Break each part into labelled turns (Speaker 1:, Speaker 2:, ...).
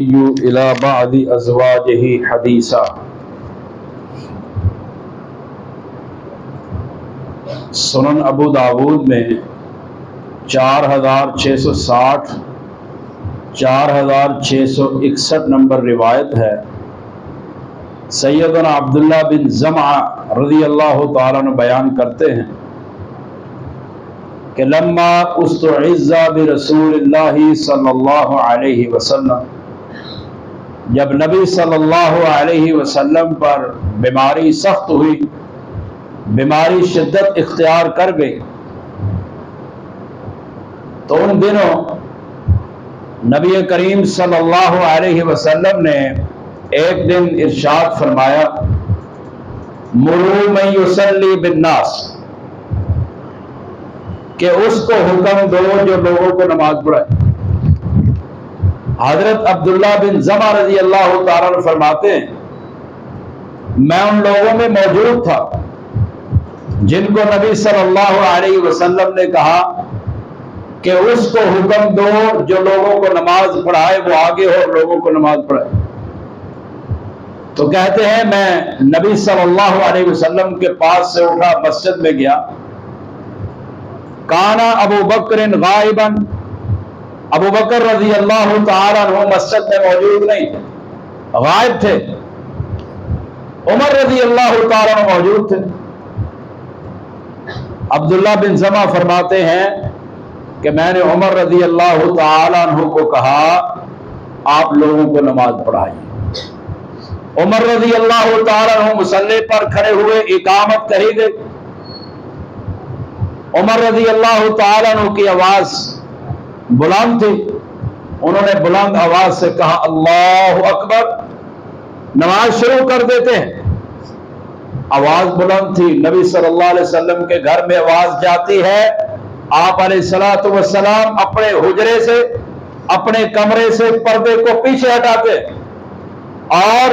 Speaker 1: إلى بعض أزواجه حديثا۔ سنن ابو داود میں 4660 4661 نمبر روایت ہے۔ سیدنا عبداللہ بن زمعہ رضی اللہ تعالیٰ عنہ بیان کرتے ہیں کہ لما استعز برسول اللہ صلی اللہ علیہ وسلم، جب نبی صلی اللہ علیہ وسلم پر بیماری سخت ہوئی، بیماری شدت اختیار کر گئی، تو ان دنوں نبی کریم صلی اللہ علیہ وسلم نے ایک دن ارشاد فرمایا، مروا من یصلی بالناس، کہ اس کو حکم دو جو لوگوں کو نماز پڑھائے۔ حضرت عبداللہ بن زمعہ رضی اللہ تعالیٰ عنہ فرماتے ہیں، میں ان لوگوں میں موجود تھا جن کو نبی صلی اللہ علیہ وسلم نے کہا کہ اس کو حکم دو جو لوگوں کو نماز پڑھائے، وہ آگے ہو اور لوگوں کو نماز پڑھائے۔ تو کہتے ہیں میں نبی صلی اللہ علیہ وسلم کے پاس سے اٹھا، مسجد میں گیا، کانا ابو بکر غائبا، ابو بکر رضی اللہ تعالیٰ عنہ مسجد میں موجود نہیں تھے، غائب تھے۔ عمر رضی اللہ تعالیٰ عنہ موجود تھے۔ عبداللہ بن زمعہ فرماتے ہیں کہ میں نے عمر رضی اللہ تعالیٰ عنہ کو کہا آپ لوگوں کو نماز پڑھائیے۔ عمر رضی اللہ تعالیٰ عنہ مصلی پر کھڑے ہوئے، اقامت کہی گئی۔ عمر رضی اللہ تعالیٰ عنہ کی آواز بلند تھی، انہوں نے بلند آواز سے کہا اللہ اکبر، نماز شروع کر دیتے ہیں۔ آواز بلند تھی، نبی صلی اللہ علیہ وسلم کے گھر میں آواز جاتی ہے، آپ علیہ الصلوۃ والسلام اپنے حجرے سے، اپنے کمرے سے پردے کو پیچھے ہٹاتے اور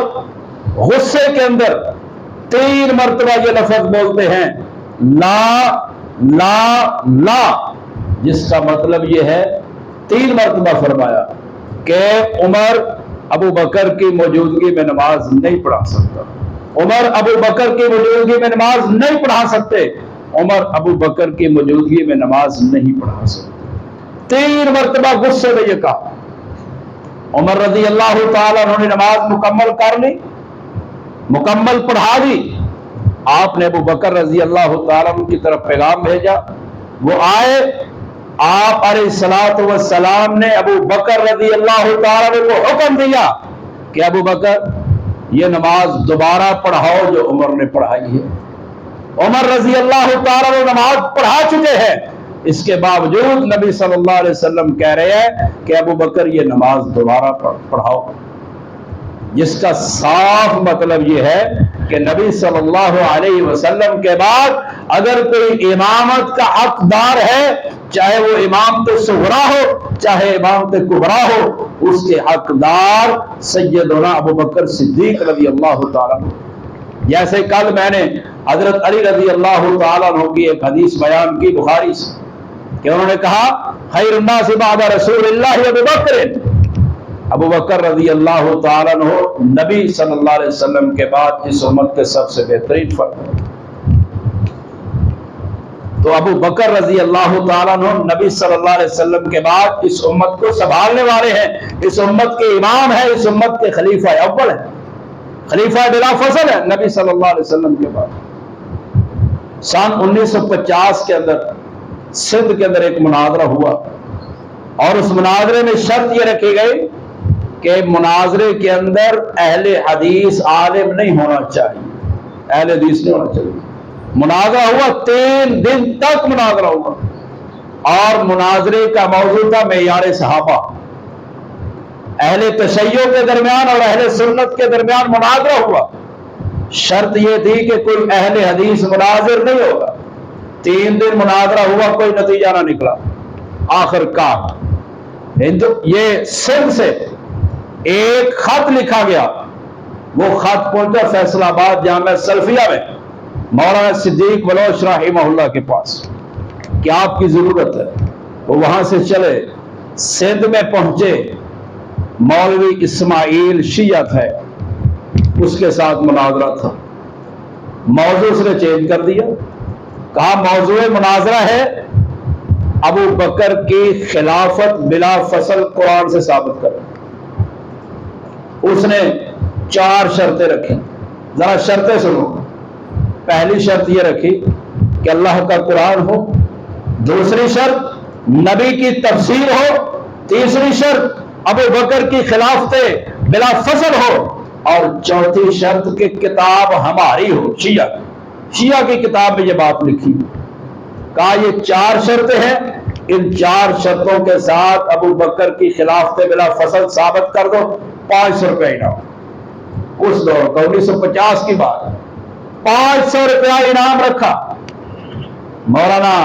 Speaker 1: غصے کے اندر 3 مرتبہ یہ لفظ بولتے ہیں، لا لا لا، جس کا مطلب یہ ہے 3 مرتبہ فرمایا کہ عمر ابو بکر کی موجودگی میں نماز نہیں پڑھا سکتا، عمر ابو بکر کی موجودگی میں نماز نہیں پڑھا سکتے، عمر ابو بکر کی موجودگی میں نماز نہیں پڑھا سکتے۔ 3 مرتبہ غصے میں یہ کہا۔ عمر رضی اللہ تعالیٰ عنہ نے نماز مکمل کر لی، مکمل پڑھا دی۔ آپ نے ابو بکر رضی اللہ تعالیٰ عنہ کی طرف پیغام بھیجا، وہ آئے، آپ علیہ الصلوۃ والسلام نے ابو بکر رضی اللہ تعالیٰ عنہ کو حکم دیا کہ ابو بکر یہ نماز دوبارہ پڑھاؤ جو عمر نے پڑھائی ہے۔ عمر رضی اللہ تعالیٰ عنہ نماز پڑھا چکے ہیں، اس کے باوجود نبی صلی اللہ علیہ وسلم کہہ رہے ہیں کہ ابو بکر یہ نماز دوبارہ پڑھاؤ، جس کا صاف مطلب یہ ہے کہ نبی صلی اللہ علیہ وسلم کے بعد اگر کوئی امامت کا حقدار ہے، چاہے وہ امامت صغریٰ ہو چاہے امامت کبریٰ ہو، اس کے حقدار سیدنا ابو بکر صدیق رضی اللہ تعالیٰ عنہ۔ جیسے کل میں نے حضرت علی رضی اللہ تعالیٰ عنہ کی ایک حدیث بیان کی بخاری سے کہ انہوں نے کہا خیر الناس بعد رسول اللہ ابو بکر، ابو بکر رضی اللہ تعالیٰ عنہ نبی صلی اللہ علیہ وسلم کے بعد اس امت کے سب سے بہترین فرد ہے۔ تو ابو بکر رضی اللہ تعالیٰ عنہ نبی صلی اللہ علیہ وسلم کے بعد اس امت کو سنبھالنے والے ہیں، اس امت کے امام ہیں، اس امت کے خلیفہ اول ہیں، خلیفہ بلا فصل ہے نبی صلی اللہ علیہ وسلم کے بعد۔ سن 1950 کے اندر سندھ کے اندر ایک مناظرہ ہوا، اور اس مناظرے میں شرط یہ رکھی گئی کہ مناظرے کے اندر اہل حدیث عالم نہیں ہونا چاہیے، اہل حدیث نہیں ہونا چاہیے۔ مناظرہ ہوا، 3 دن تک مناظرہ ہوا، اور مناظرے کا موضوع تھا معیار صحابہ۔ اہل تشیع کے درمیان اور اہل سنت کے درمیان مناظرہ ہوا، شرط یہ تھی کہ کوئی اہل حدیث مناظر نہیں ہوگا۔ 3 دن مناظرہ ہوا، کوئی نتیجہ نہ نکلا۔ آخر کار یہ سندھ سے ایک خط لکھا گیا، وہ خط پہنچا فیصل آباد جامعہ سلفیہ میں مولانا صدیق بلوچ رحمہ اللہ کے پاس کہ آپ کی ضرورت ہے۔ وہ وہاں سے چلے، سندھ میں پہنچے، मौलवी इस्माइल शियत है, उसके साथ मुनाजरा था। मौजू उसने चेंज कर दिया, कहा मौजू मुनाजरा है अबू बकर की खिलाफत बिला फसल कुरान से साबित कर। उसने 4 शर्तें रखी, जरा शर्तें सुनो। पहली शर्त यह रखी कि अल्लाह का कुरान हो, दूसरी शर्त नबी की तफसीर हो, तीसरी शर्त अबू बकर की खिलाफत बिला फसल हो, और चौथी शर्त कि किताब हमारी हो, शिया की किताब में यह बात लिखी। कहा ये 4 शर्तें हैं, इन 4 शर्तों के साथ अबू बकर की खिलाफत बिला फसल साबित कर दो, 500 रुपया इनाम। उस दौर का 1950 की बात, 500 रुपया इनाम रखा। मौलाना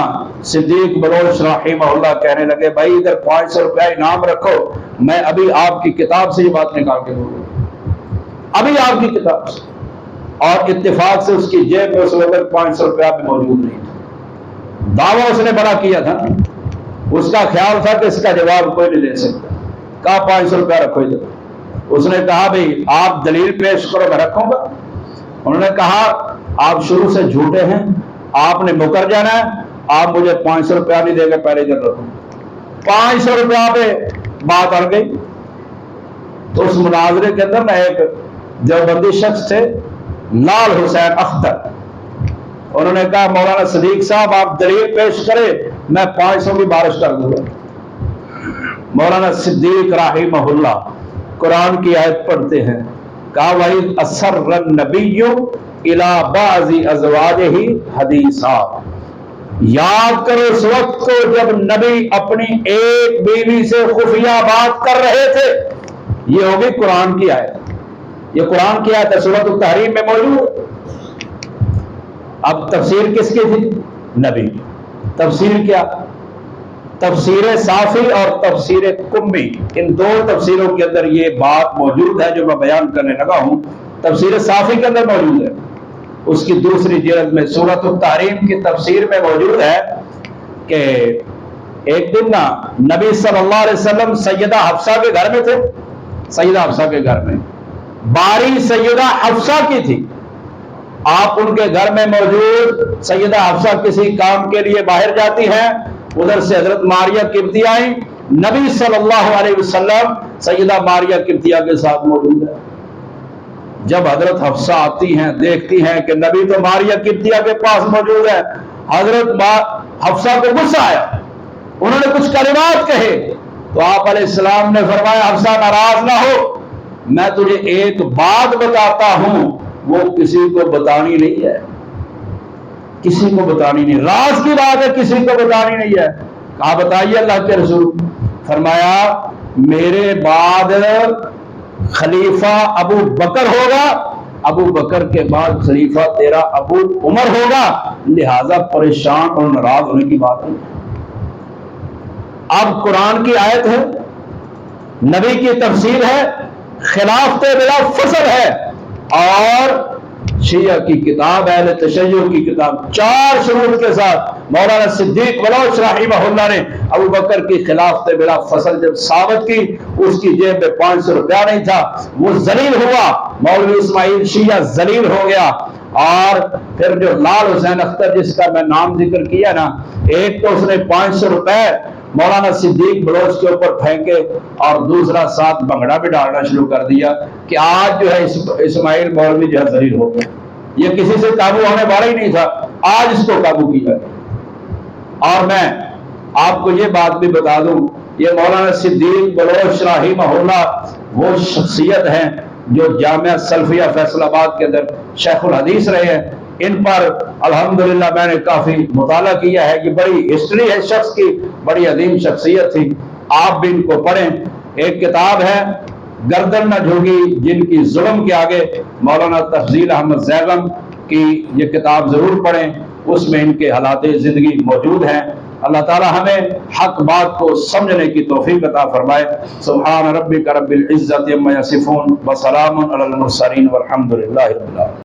Speaker 1: सिद्दीक बलोच रहिमहुल्लाह कहने लगे भाई इधर 500 रुपया इनाम रखो, मैं अभी आपकी किताब से ये बात निकाल के दूंगा, अभी आपकी किताब से। और इत्तेफाक से उसकी जेब में उस वक्त 500 रुपया भी मौजूद नहीं था। दावा उसने बड़ा किया था, उसका ख्याल था कि इसका जवाब कोई नहीं दे सकता। कहा 500 रुपया रखो इधर। उसने कहा भाई आप दलील पेश करो, मैं रखूंगा। उन्होंने कहा आप शुरू से झूठे हैं, आपने मुकर जाना है, आप मुझे 500 रुपया नहीं देंगे, पहले इधर रखो। 500 रुपया पे बात अड़ गई। तो उस मुनाजरे के अंदर ना एक देवबंदी शख्स थे, लाल हुसैन अख्तर, उन्होंने कहा मौलाना सिद्दीक साहब आप दलील पेश करें, मैं 500 की बारिश कर दूंगा। मौलाना सिद्दीक रहिमहुल्लाह कुरान की आयत पढ़ते हैं, कहा वही असर्र नबिय्यु इला बाज़ी अज़वाजिही हदीसा। याद करो उस वक्त को जब नबी अपनी एक बीवी से खुफिया बात कर रहे थे। ये होगी कुरान की आयत, ये कुरान की आयत सूरत तहरीम में मौजूद। अब तफसीर किसकी थी? नबी। तफसीर क्या? तफसीर साफी और तफसीर कुम्मी, इन 2 तफसीरों के अंदर ये बात मौजूद है जो मैं बयान करने लगा हूं। तफसीर साफी के अंदर मौजूद है, उसकी दूसरी जिल्द में सूरत तहरीम की तफसीर में मौजूद है कि एक दिन ना नबी सल्लल्लाहु अलैहि वसल्लम सैयदा हफ्सा के घर में थे। सैयदा हफ्सा के घर में बारी सैयदा हफ्सा की थी। आप उनके घर में मौजूद, सैयदा हफ्सा किसी काम के लिए बाहर जाती हैं, उधर से हजरत मारिया किब्ती आई, नबी सल्लल्लाहु अलैहि वसल्लम सैयदा मारिया किब्तिया के साथ मौजूद है। जब हजरत हफ्सा आती हैं, देखती हैं कि नबी तो मारिया किब्तिया के पास मौजूद है, हजरत हफ्सा को गुस्सा आया, उन्होंने कुछ कलिमात कहे। तो आप अलैहिस्सलाम ने फरमाया हफ्सा नाराज ना हो, मैं तुझे एक बात बताता हूं, वो किसी को बतानी नहीं है, किसी को बतानी नहीं, राज की बात है, किसी को बतानी नहीं है। कहा बताइए अल्लाह के रसूल। फरमाया मेरे बाद खलीफा अबू बकर होगा, अबू बकर के बाद खलीफा तेरा अबू उमर होगा, लिहाजा परेशान और नाराज होने की बात नहीं। अब कुरान की आयत है, नबी की तफसीर है, खिलाफत बिला फसल है, और शिया की किताब है, तशय्युअ की किताब। 4 शुरूत के साथ मौलाना सिद्दीक बलोच रहिमहुल्लाह ने अबू बकर की खिलाफत बिला फसल जब साबित की, उसकी जेब में 500 रुपया नहीं था, वो जलील हुआ, मौलवी इस्माइल शिया जलील हो गया। और फिर जो लाल हुसैन अख्तर जिसका मैं नाम जिक्र किया ना, एक तो उसने 500 रुपए मौलाना सिद्दीक बलोच के ऊपर फेंके, और दूसरा साथ भंगड़ा भी डालना शुरू कर दिया कि आज जो है इस्माइल मौलवी जो है जलील हो गया, ये किसी से काबू होने वाला ही नहीं था, आज इसको काबू किया। और मैं आपको ये बात भी बता दूं, ये मौलाना सिद्दीक बलोच रहिमहुल्लाह वो शख्सियत हैं जो जामिया सल्फिया फैसलाबाद के अंदर शेखुल हदीस रहे हैं। इन पर अल्हम्दुलिल्लाह मैंने काफी मुताला किया है, ये बड़ी हिस्ट्री है शख्स की, बड़ी अजीम शख्सियत थी। आप भी इनको पढ़ें। एक किताब है गर्दन न झुकी जिनकी जुल्म के आगे, मौलाना तफजील अहमद ज़ैगम की ये किताब जरूर पढ़ें, उसमें इनके हालात जिंदगी मौजूद हैं। अल्लाह ताला हमें हक बात को समझने की तौफीक अता फरमाए। सुब्हान रब्बिका रब्बिल इज्जति अम्मा यसिफून व सलामुन अलल मुरसलीन वल्हम्दुलिल्लाहि रब्बिल आलमीन।